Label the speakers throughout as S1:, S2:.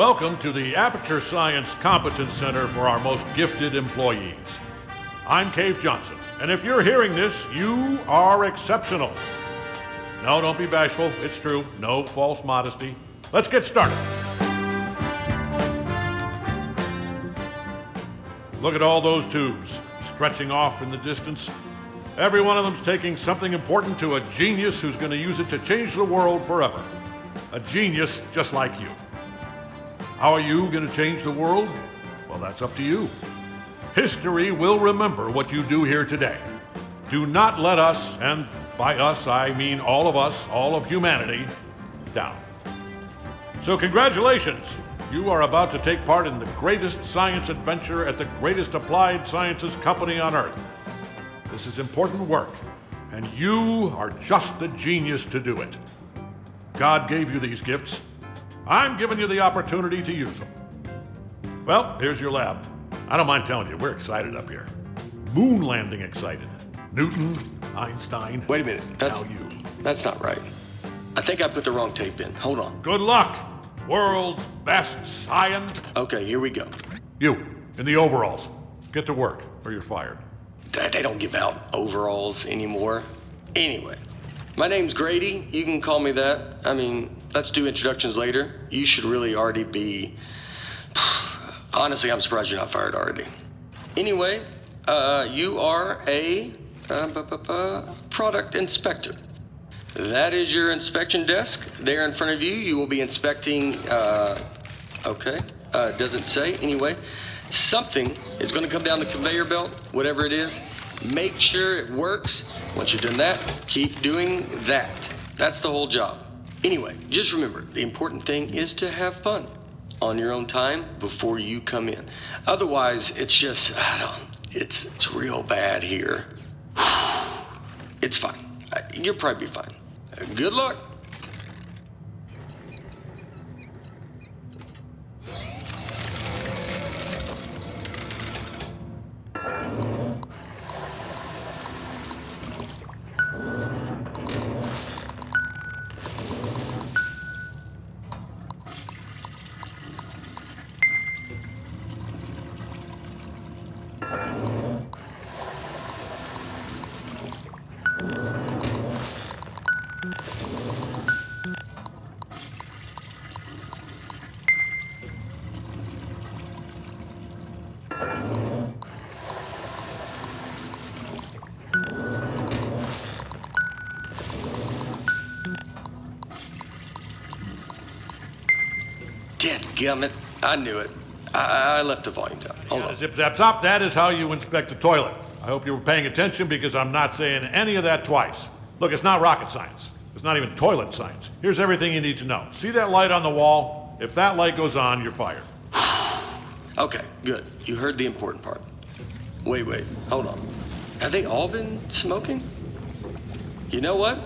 S1: Welcome to the Aperture Science Competence Center for our most gifted employees. I'm Cave Johnson, and if you're hearing this, you are exceptional. No, don't be bashful. It's true. No false modesty. Let's get started. Look at all those tubes stretching off in the distance. Every one of them's taking something important to a genius who's going to use it to change the world forever. A genius just like you. How are you going to change the world? Well, that's up to you. History will remember what you do here today. Do not let us, and by us I mean all of us, all of humanity, down. So congratulations. You are about to take part in the greatest science adventure at the greatest applied sciences company on Earth. This is important work, and you are just the genius to do it. God gave you these gifts. I'm giving you the opportunity to use them. Well, here's your lab. I don't mind telling you, we're excited up here. Moon landing excited. Newton, Einstein.
S2: Wait a minute.
S1: Now you.
S2: That's not right. I think I put the wrong tape in. Hold on.
S1: Good luck, world's best science.
S2: Okay, here we go.
S1: You, in the overalls. Get to work, or you're fired.
S2: They don't give out overalls anymore. Anyway, my name's Grady. You can call me that. I mean, let's do introductions later. You should really already be... Honestly, I'm surprised you're not fired already. Anyway, you are a product inspector. That is your inspection desk. There in front of you, you will be inspecting, doesn't say. Anyway, something is going to come down the conveyor belt, whatever it is. Make sure it works. Once you've done that, keep doing that. That's the whole job. Anyway, just remember, the important thing is to have fun on your own time before you come in. Otherwise, it's just, it's real bad here. It's fine. You'll probably be fine. Good luck. Dadgummit, I knew it. I left the volume down. Hold on.
S1: Zip, zap, zop. That is how you inspect a toilet. I hope you were paying attention because I'm not saying any of that twice. Look, it's not rocket science. It's not even toilet science. Here's everything you need to know. See that light on the wall? If that light goes on, you're fired.
S2: Okay, good. You heard the important part. Wait, hold on. Have they all been smoking? You know what?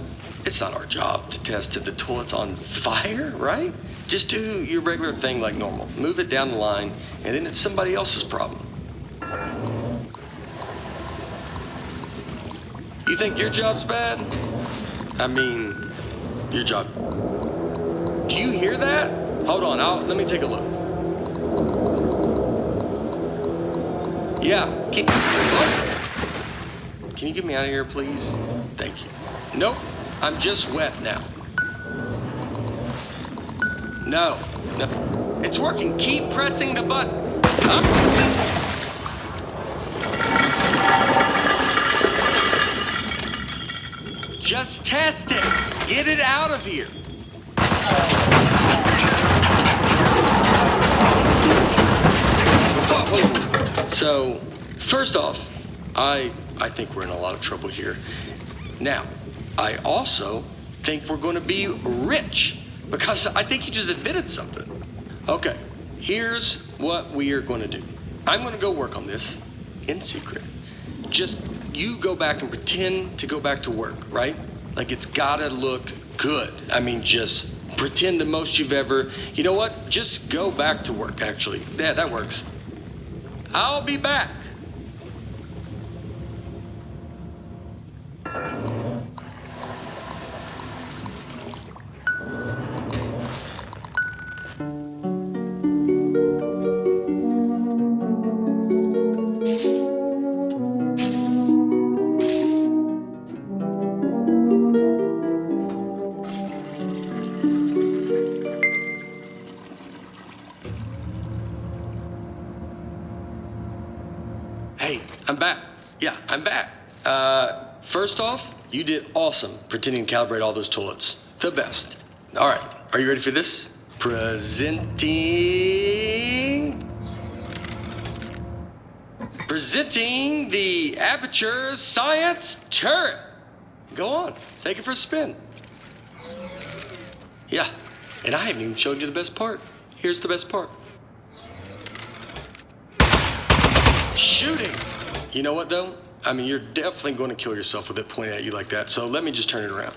S2: It's not our job to test if the toilet's on fire, right? Just do your regular thing like normal. Move it down the line, and then it's somebody else's problem. You think your job's bad? I mean, your job. Do you hear that? Hold on, let me take a look. Yeah, can you get me out of here, please? Thank you. Nope, I'm just wet now. No, it's working. Keep pressing the button. Just test it. Get it out of here. Whoa. So, first off, I think we're in a lot of trouble here. Now, I also think we're going to be rich. Because I think you just admitted something. Okay, here's what we are going to do. I'm going to go work on this in secret. Just you go back and pretend to go back to work, right? Like it's got to look good. I mean, just pretend the most you've ever... You know what? Just go back to work, actually. Yeah, that works. I'll be back. Hey, I'm back. Yeah, I'm back. First off, you did awesome pretending to calibrate all those toilets. The best. All right, are you ready for this? Presenting the Aperture Science Turret. Go on, take it for a spin. Yeah, and I haven't even showed you the best part. Here's the best part. Shooting. You know what though? I mean, you're definitely going to kill yourself with it pointed at you like that, so let me just turn it around.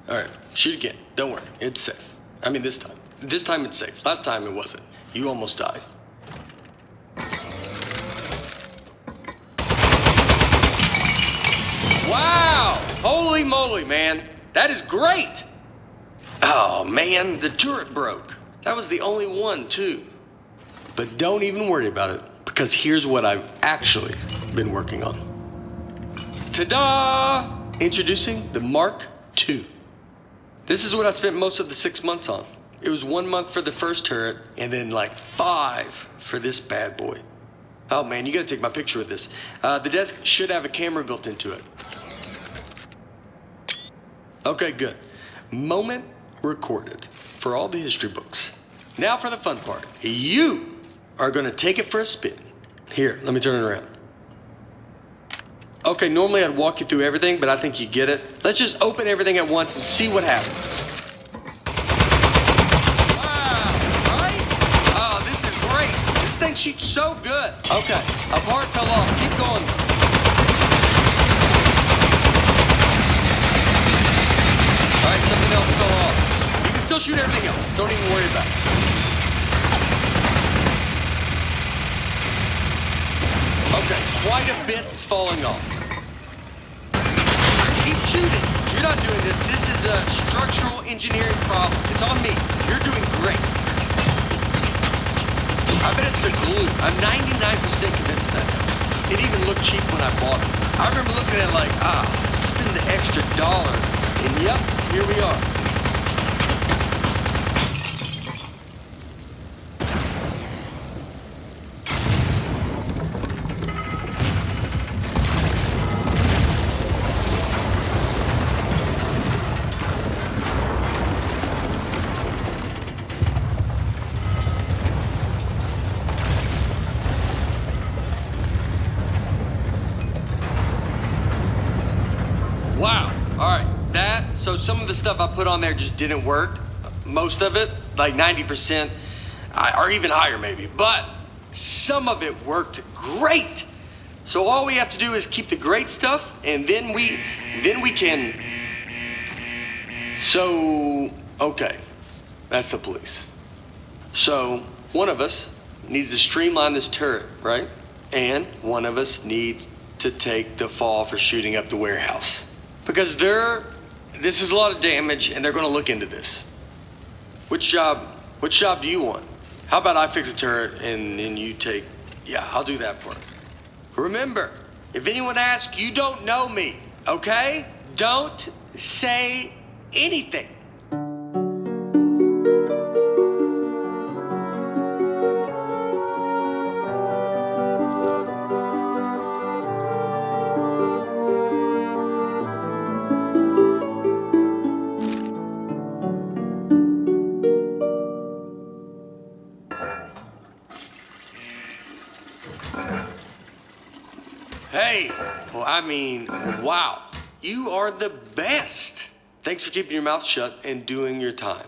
S2: All right, shoot again. Don't worry, it's safe. I mean, this time. This time it's safe. Last time it wasn't. You almost died. Wow! Holy moly, man. That is great! Oh, man, the turret broke. That was the only one, too. But don't even worry about it, because here's what I've actually been working on. Ta-da! Introducing the Mark II. This is what I spent most of the 6 months on. It was 1 month for the first turret, and then like 5 for this bad boy. Oh man, you gotta take my picture with this. The desk should have a camera built into it. Okay, good. Moment recorded for all the history books. Now for the fun part. You are gonna take it for a spin. Here, let me turn it around. Okay, normally I'd walk you through everything, but I think you get it. Let's just open everything at once and see what happens. Wow, right? Oh, this is great. This thing shoots so good. Okay, a part fell off. Keep going. All right, something else fell off. You can still shoot everything else. Don't even worry about it. Okay, quite a bit's falling off. Keep shooting. You're not doing this. This is a structural engineering problem. It's on me. You're doing great. I bet it's the glue. I'm 99% convinced of that. It even looked cheap when I bought it. I remember looking at it like, spend the extra $1. And yep, here we are. Wow. All right. So some of the stuff I put on there just didn't work. Most of it, like 90%, or even higher maybe. But some of it worked great. So all we have to do is keep the great stuff, and then we can. So, okay. That's the police. So one of us needs to streamline this turret, right? And one of us needs to take the fall for shooting up the warehouse. Because this is a lot of damage, and they're going to look into this. Which job do you want? How about I fix a turret, and then you take... Yeah, I'll do that part. Remember, if anyone asks, you don't know me, okay? Don't say anything. Hey, well, I mean, wow. You are the best. Thanks for keeping your mouth shut and doing your time.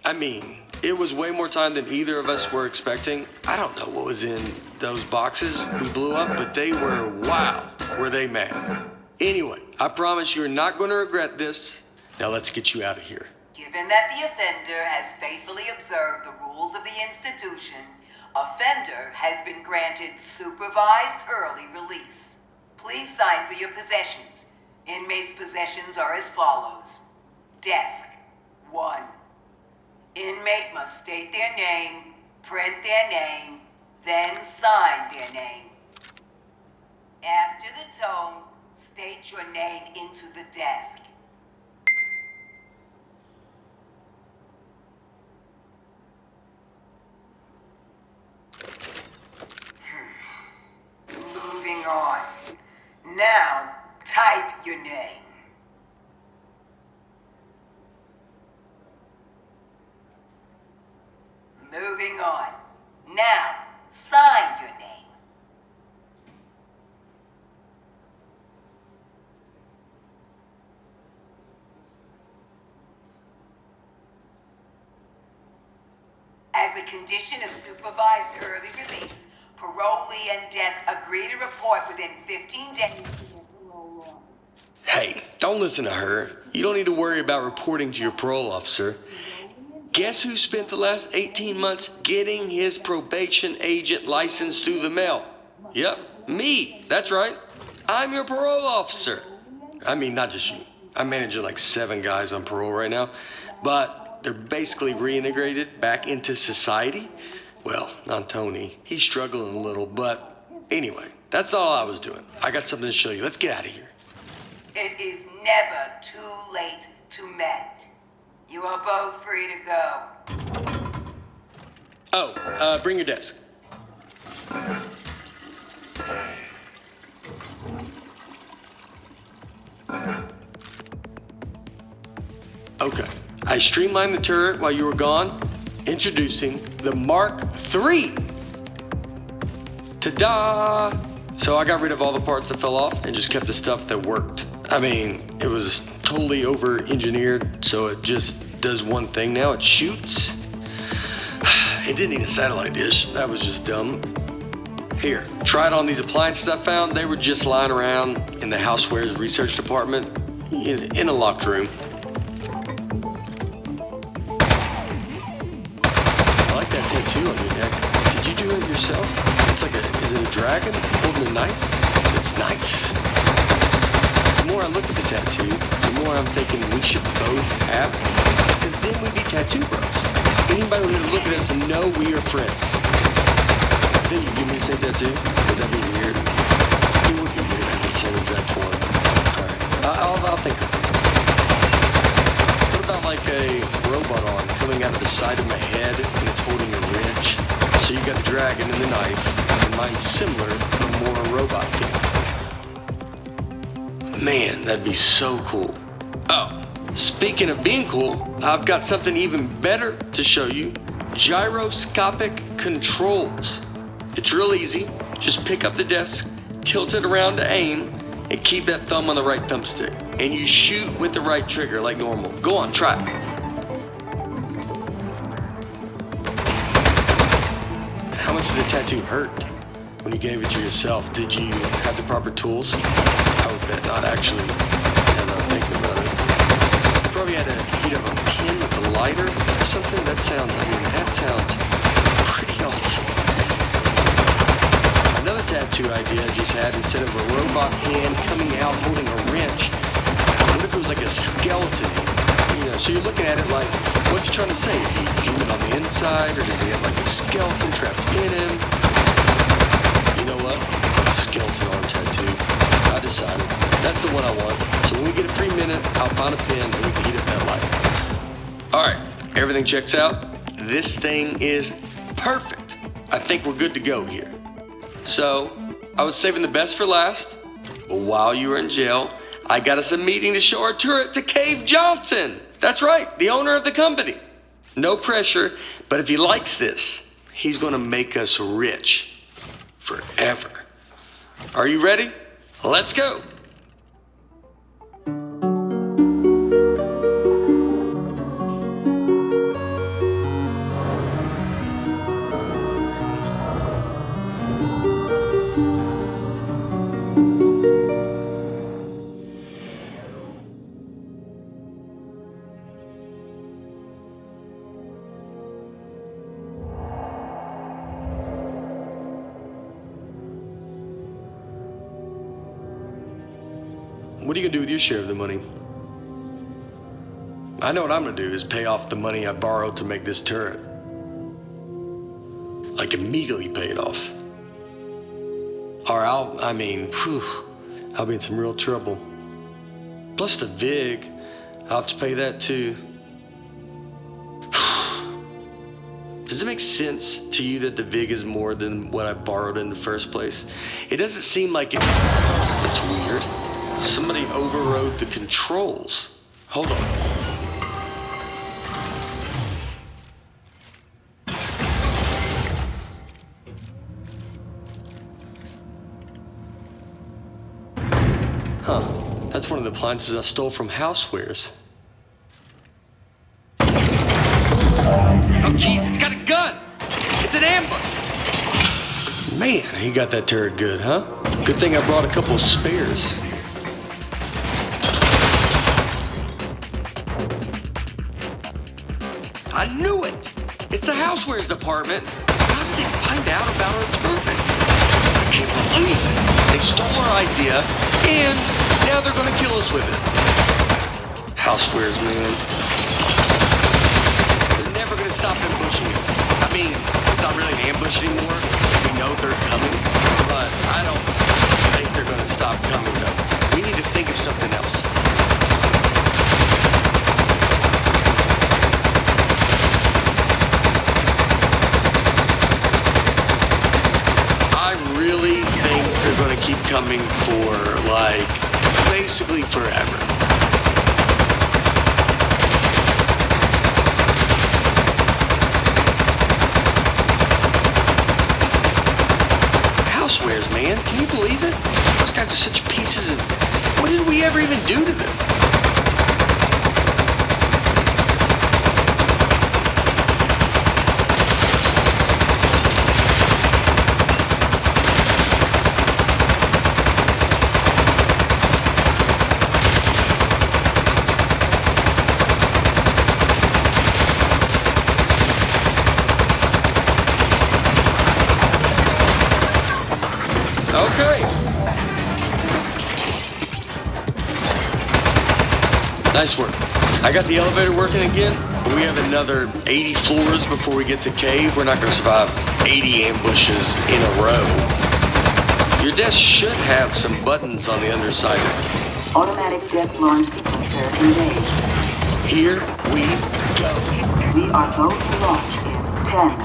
S2: I mean, it was way more time than either of us were expecting. I don't know what was in those boxes we blew up, but they were, wow, were they mad. Anyway, I promise you're not going to regret this. Now let's get you out of here.
S3: Given that the offender has faithfully observed the rules of the institution, offender has been granted supervised early release. Please sign for your possessions. Inmates' possessions are as follows. Desk, 1. Inmate must state their name, print their name, then sign their name. After the tone, state your name into the desk. Moving on. Now, type your name. Moving on. Now, sign your name. As a condition of supervised early release, parolee and desk agree to report within 15 days.
S2: Hey, don't listen to her. You don't need to worry about reporting to your parole officer. Guess who spent the last 18 months getting his probation agent license through the mail? Yep, me. That's right. I'm your parole officer. I mean, not just you. I'm managing like 7 guys on parole right now, but they're basically reintegrated back into society. Well, not Tony. He's struggling a little, but anyway, that's all I was doing. I got something to show you. Let's get out of here.
S3: It is never too late to mend. You are both free to go.
S2: Oh, bring your desk. Okay. I streamlined the turret while you were gone, introducing the Mark III. Ta-da! So I got rid of all the parts that fell off and just kept the stuff that worked. I mean, it was totally over-engineered, so it just does one thing now. It shoots. It didn't need a satellite dish. That was just dumb. Here, try it on these appliances I found. They were just lying around in the housewares research department in a locked room. I like that tattoo on your neck. Did you do it yourself? It's like is it a dragon holding a knife? It's nice. The more I look at the tattoo, the more I'm thinking we should both have it. Because then we'd be tattoo bros. Anybody would look at us and know we are friends. Then you give me the same tattoo? Would that be weird? It would be weird if the same exact form. Alright, I'll think of it. What about like a robot arm coming out of the side of my head and it's holding a wrench? So you got the dragon and the knife, and mine's similar, but more a robot thing. Man, that'd be so cool. Oh, speaking of being cool, I've got something even better to show you. Gyroscopic controls. It's real easy. Just pick up the desk, tilt it around to aim, and keep that thumb on the right thumbstick. And you shoot with the right trigger like normal. Go on, try it. How much did the tattoo hurt when you gave it to yourself? Did you have the proper tools? I would bet not, actually. Now that I'm thinking about it. You probably had to heat up a pin with a lighter or something. That sounds pretty awesome. Another tattoo idea I just had, instead of a robot hand coming out holding a wrench, what if it was like a skeleton? You know, so you're looking at it like, what's he trying to say? Is he human on the inside, or does he have like a skeleton trapped in him? You know what? Skeleton arm tattoo. I decided. That's the one I want. So when we get a free minute, I'll find a pin and we can heat up that light. Alright, everything checks out. This thing is perfect. I think we're good to go here. So, I was saving the best for last, but while you were in jail, I got us a meeting to show our turret to Cave Johnson. That's right, the owner of the company. No pressure, but if he likes this, he's gonna make us rich. Forever. Are you ready? Let's go. What are you gonna do with your share of the money? I know what I'm gonna do is pay off the money I borrowed to make this turret. Like immediately pay it off. Or I'll be in some real trouble. Plus the VIG, I'll have to pay that too. Does it make sense to you that the VIG is more than what I borrowed in the first place? It doesn't seem like it. That's weird. Somebody overrode the controls. Hold on. Huh. That's one of the appliances I stole from Housewares. Oh, jeez, it's got a gun! It's an ambush! Man, he got that turret good, huh? Good thing I brought a couple of spares. I knew it! It's the Housewares department. How did they find out about our equipment? I can't believe it. They stole our idea, and now they're gonna kill us with it. Housewares, man. They're never gonna stop ambushing us. I mean, it's not really an ambush anymore. We know they're coming, but I don't think they're gonna stop coming, though. We need to think of something else. I really think they're gonna keep coming for, like, basically forever. Housewares, man. Can you believe it? Those guys are such pieces of... What did we ever even do to them? Okay. Nice work. I got the elevator working again, but we have another 80 floors before we get to cave. We're not going to survive 80 ambushes in a row. Your desk should have some buttons on the underside.
S4: Automatic desk launch sequencer engaged.
S2: Here we go.
S4: We are going to launch in 10,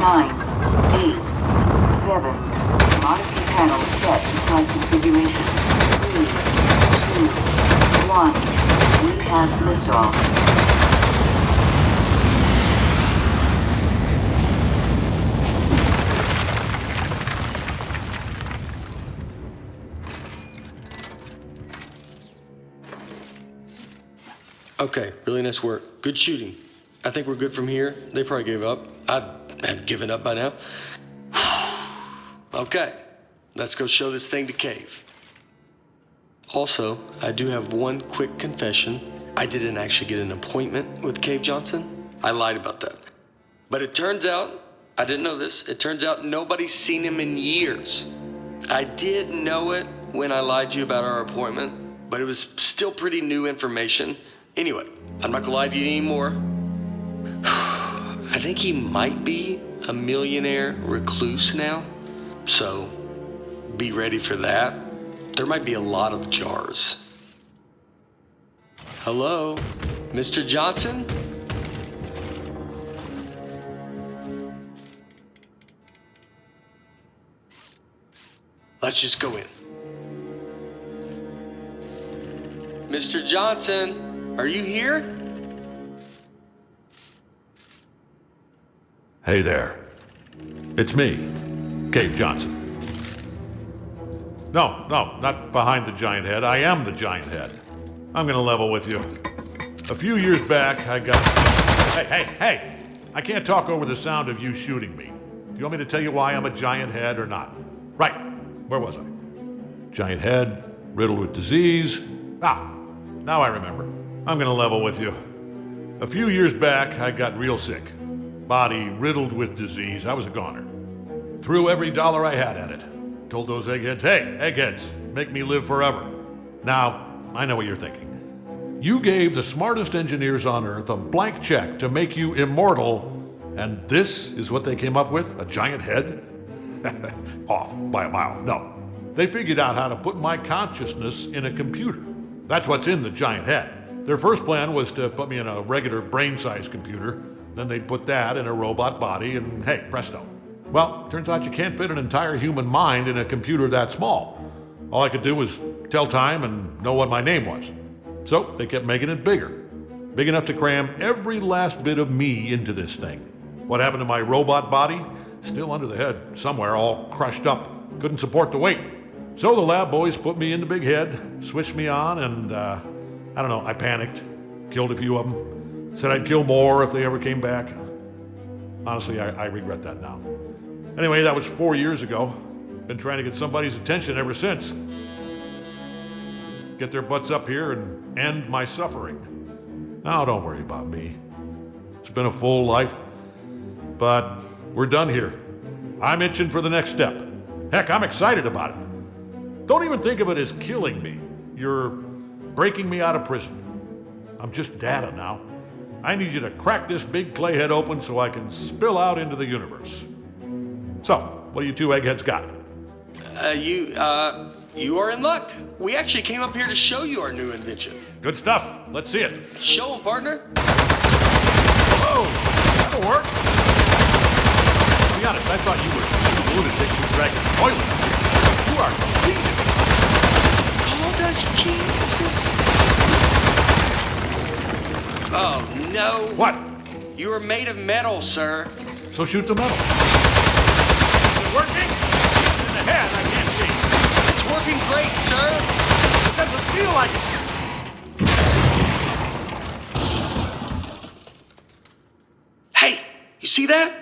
S4: 9, 8, 7. Modesty panel set to flight configuration. 3, 2, 1. We have liftoff.
S2: Okay, really nice work. Good shooting. I think we're good from here. They probably gave up. I have given up by now. Okay, let's go show this thing to Cave. Also, I do have one quick confession. I didn't actually get an appointment with Cave Johnson. I lied about that. But it turns out, I didn't know this, it turns out nobody's seen him in years. I did know it when I lied to you about our appointment, but it was still pretty new information. Anyway, I'm not gonna lie to you anymore. I think he might be a millionaire recluse now. So, be ready for that. There might be a lot of jars. Hello, Mr. Johnson? Let's just go in. Mr. Johnson, are you here?
S1: Hey there. It's me, Cave Johnson. No, not behind the giant head. I am the giant head. I'm gonna level with you. A few years back, I got... Hey! I can't talk over the sound of you shooting me. Do you want me to tell you why I'm a giant head or not? Right. Where was I? Giant head, riddled with disease. Now I remember. I'm gonna level with you. A few years back, I got real sick. Body riddled with disease. I was a goner. Threw every dollar I had at it. Told those eggheads, hey, eggheads, make me live forever. Now, I know what you're thinking. You gave the smartest engineers on Earth a blank check to make you immortal, and this is what they came up with? A giant head? Off by a mile. No. They figured out how to put my consciousness in a computer. That's what's in the giant head. Their first plan was to put me in a regular brain-sized computer, Then they'd put that in a robot body and hey, presto. Well, turns out you can't fit an entire human mind in a computer that small. All I could do was tell time and know what my name was. So they kept making it bigger. Big enough to cram every last bit of me into this thing. What happened to my robot body? Still under the head, somewhere, all crushed up. Couldn't support the weight. So the lab boys put me in the big head, switched me on, and I don't know, I panicked. Killed a few of them. Said I'd kill more if they ever came back. Honestly, I regret that now. Anyway, that was 4 years ago. Been trying to get somebody's attention ever since. Get their butts up here and end my suffering. Now, don't worry about me. It's been a full life, but we're done here. I'm itching for the next step. Heck, I'm excited about it. Don't even think of it as killing me. You're breaking me out of prison. I'm just data now. I need you to crack this big clay head open so I can spill out into the universe. So, what do you two eggheads got?
S2: You are in luck. We actually came up here to show you our new invention.
S1: Good stuff. Let's see it.
S2: Show 'em, partner.
S1: Whoa! That'll work. To be honest, I thought you were two lunatics who dragged a toilet. You are genius.
S2: How does geniuses? Oh, no.
S1: What?
S2: You are made of metal, sir.
S1: So shoot the metal. Is it working? In the head, I can't see.
S2: It's working great, sir.
S1: It doesn't feel like it.
S2: Hey, you see that?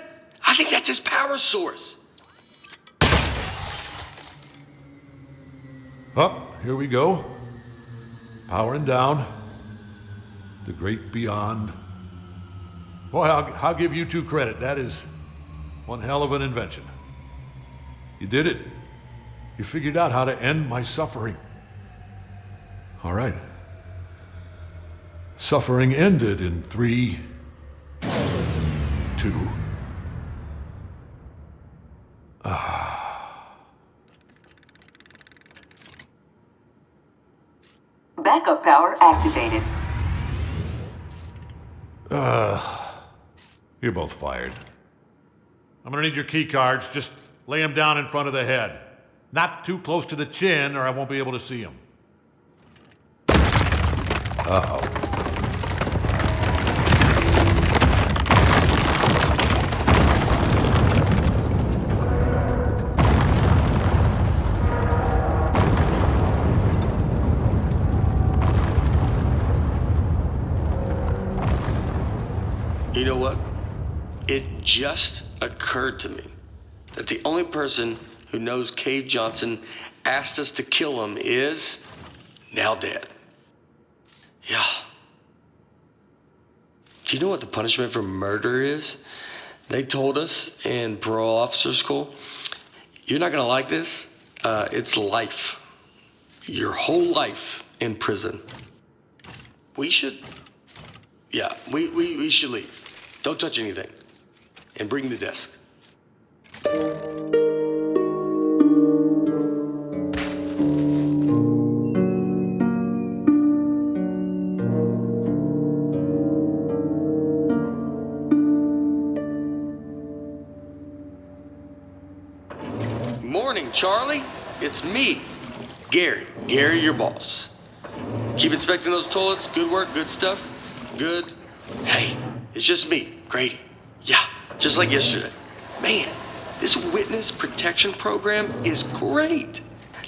S2: I think that's his power source.
S1: Up, here we go. Powering down. The great beyond. Boy, I'll give you two credit. That is one hell of an invention. You did it. You figured out how to end my suffering. All right. Suffering ended in 3, 2.
S4: Backup power activated.
S1: You're both fired. I'm gonna need your key cards. Just lay them down in front of the head. Not too close to the chin or I won't be able to see them. Uh-oh.
S2: You know what? It just occurred to me that the only person who knows Cave Johnson asked us to kill him is now dead. Yeah. Do you know what the punishment for murder is? They told us in parole officer school, you're not gonna like this. It's life. Your whole life in prison. We should leave. Don't touch anything. And bring the desk. Morning, Charlie. It's me, Gary. Gary, your boss. Keep inspecting those toilets. Good work, good stuff. Good. Hey, it's just me, Grady. Yeah, just like yesterday. Man, this witness protection program is great.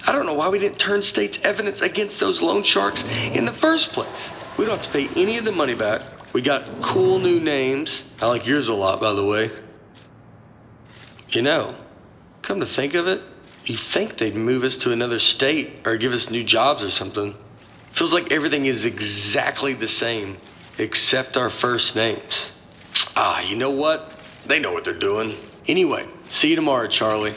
S2: I don't know why we didn't turn state's evidence against those loan sharks in the first place. We don't have to pay any of the money back. We got cool new names. I like yours a lot, by the way. You know, come to think of it, you'd think they'd move us to another state or give us new jobs or something. Feels like everything is exactly the same, except our first names. You know what? They know what they're doing. Anyway, see you tomorrow, Charlie.